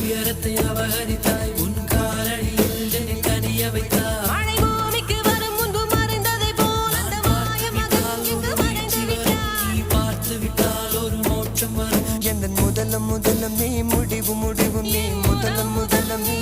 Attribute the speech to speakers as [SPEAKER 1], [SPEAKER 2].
[SPEAKER 1] உயரத்தை அபகரித்தாய் உன் காலடியில் என்னை கனிய வைத்தாய்
[SPEAKER 2] மழை பூமிக்கு வரும் முன்பு மறைந்ததை போல் அந்த மாய மகன் இங்கு மறைந்து விட்டான்
[SPEAKER 1] நீ பார்த்து விட்டால் ஒரு மோட்சம் வரும்
[SPEAKER 3] எந்த முதலம் நீ முடிவு நீ முதலம் நீ